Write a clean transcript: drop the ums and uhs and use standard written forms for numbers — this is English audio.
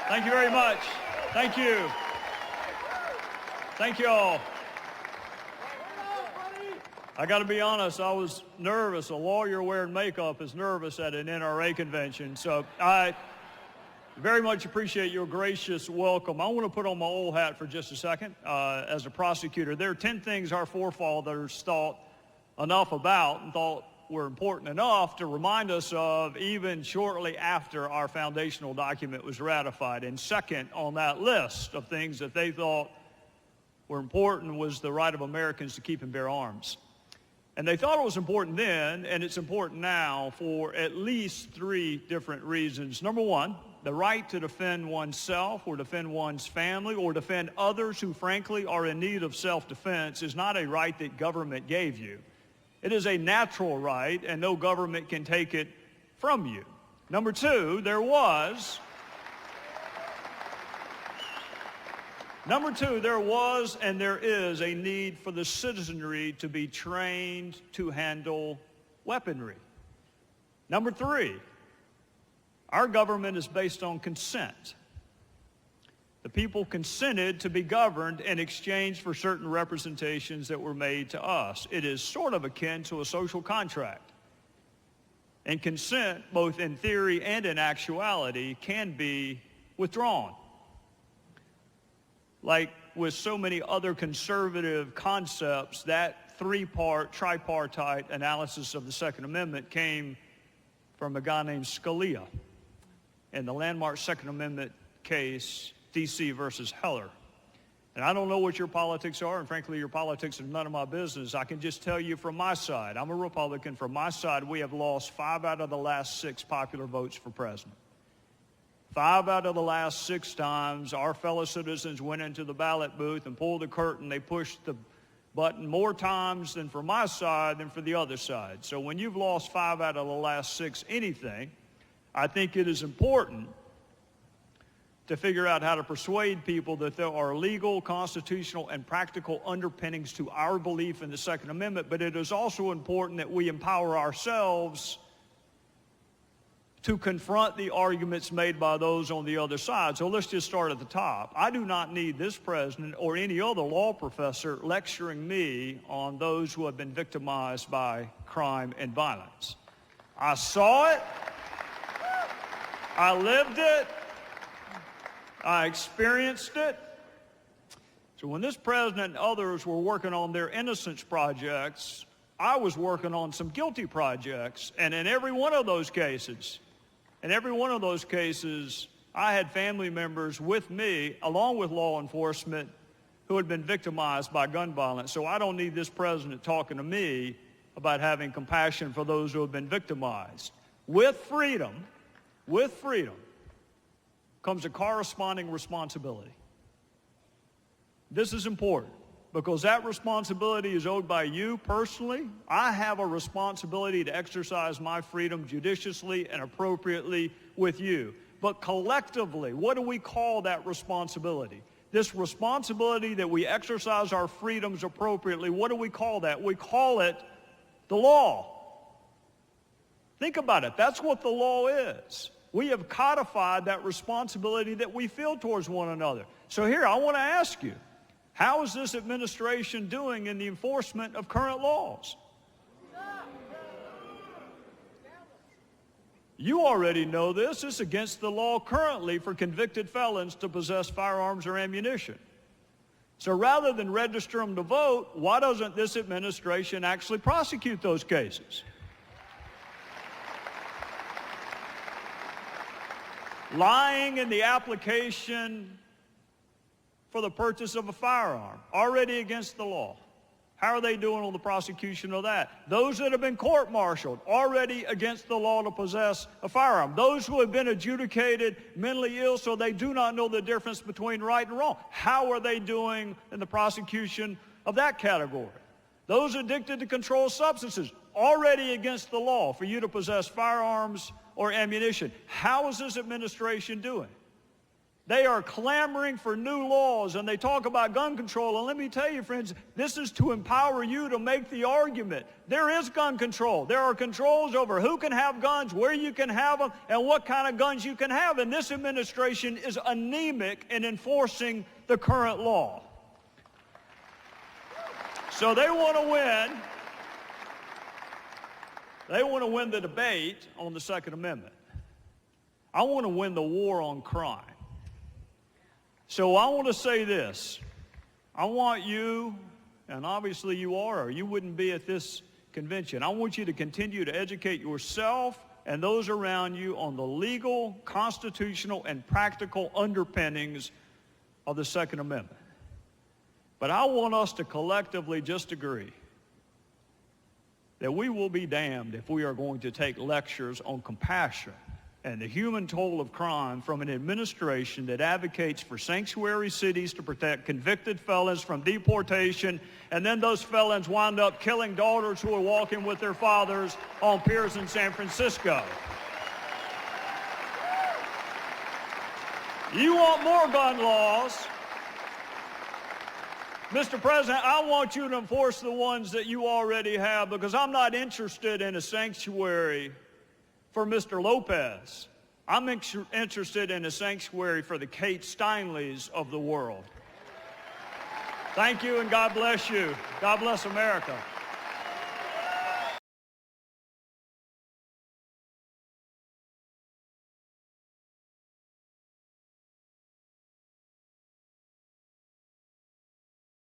Thank you very much. Thank you. Thank you all. I got to be honest, I was nervous. A lawyer wearing makeup is nervous at an NRA convention. So I very much appreciate your gracious welcome. I want to put on my old hat for just a second as a prosecutor. There are 10 things our forefathers thought enough about and thought were important enough to remind us of even shortly after our foundational document was ratified. And second on that list of things that they thought were important was the right of Americans to keep and bear arms. And they thought it was important then, and it's important now for at least 3 different reasons. Number one, the right to defend oneself or defend one's family or defend others who frankly are in need of self-defense is not a right that government gave you. It is a natural right, and no government can take it from you. Number two, there was and there is a need for the citizenry to be trained to handle weaponry. Number 3, our government is based on consent. The people consented to be governed in exchange for certain representations that were made to us. It is sort of akin to a social contract. And consent, both in theory and in actuality, can be withdrawn. Like with so many other conservative concepts, that 3-part tripartite analysis of the Second Amendment came from a guy named Scalia in the landmark Second Amendment case, D.C. versus Heller. And I don't know what your politics are, and frankly, your politics is none of my business. I can just tell you from my side, I'm a Republican. From my side, we have lost 5 out of the last 6 popular votes for president. 5 out of the last 6 times, our fellow citizens went into the ballot booth and pulled the curtain. They pushed the button more times than for my side than for the other side. So when you've lost 5 out of the last 6 anything, I think it is important to figure out how to persuade people that there are legal, constitutional, and practical underpinnings to our belief in the Second Amendment, but it is also important that we empower ourselves to confront the arguments made by those on the other side. So let's just start at the top. I do not need this president or any other law professor lecturing me on those who have been victimized by crime and violence. I saw it. I lived it. I experienced it. So when this president and others were working on their innocence projects, I was working on some guilty projects. And in every one of those cases, I had family members with me, along with law enforcement, who had been victimized by gun violence. So I don't need this president talking to me about having compassion for those who have been victimized. With freedom comes a corresponding responsibility. This is important because that responsibility is owed by you personally. I have a responsibility to exercise my freedom judiciously and appropriately with you. But collectively, what do we call that responsibility? This responsibility that we exercise our freedoms appropriately, what do we call that? We call it the law. Think about it. That's what the law is. We have codified that responsibility that we feel towards one another. So here, I want to ask you, how is this administration doing in the enforcement of current laws? You already know this. It's against the law currently for convicted felons to possess firearms or ammunition. So rather than register them to vote, why doesn't this administration actually prosecute those cases? Lying in the application for the purchase of a firearm, already against the law. How are they doing on the prosecution of that? Those that have been court-martialed, already against the law to possess a firearm. Those who have been adjudicated mentally ill so they do not know the difference between right and wrong. How are they doing in the prosecution of that category? Those addicted to controlled substances, already against the law for you to possess firearms or ammunition. How is this administration doing? They are clamoring for new laws, and they talk about gun control. And let me tell you, friends, this is to empower you to make the argument. There is gun control. There are controls over who can have guns, where you can have them, and what kind of guns you can have. And this administration is anemic in enforcing the current law. So they want to win. They want to win the debate on the Second Amendment. I want to win the war on crime. So I want to say this. I want you, and obviously you are, or you wouldn't be at this convention. I want you to continue to educate yourself and those around you on the legal, constitutional, and practical underpinnings of the Second Amendment. But I want us to collectively just agree that we will be damned if we are going to take lectures on compassion and the human toll of crime from an administration that advocates for sanctuary cities to protect convicted felons from deportation, and then those felons wind up killing daughters who are walking with their fathers on piers in San Francisco. You want more gun laws? Mr. President, I want you to enforce the ones that you already have, because I'm not interested in a sanctuary for Mr. Lopez. I'm interested in a sanctuary for the Kate Steinleys of the world. Thank you, and God bless you. God bless America.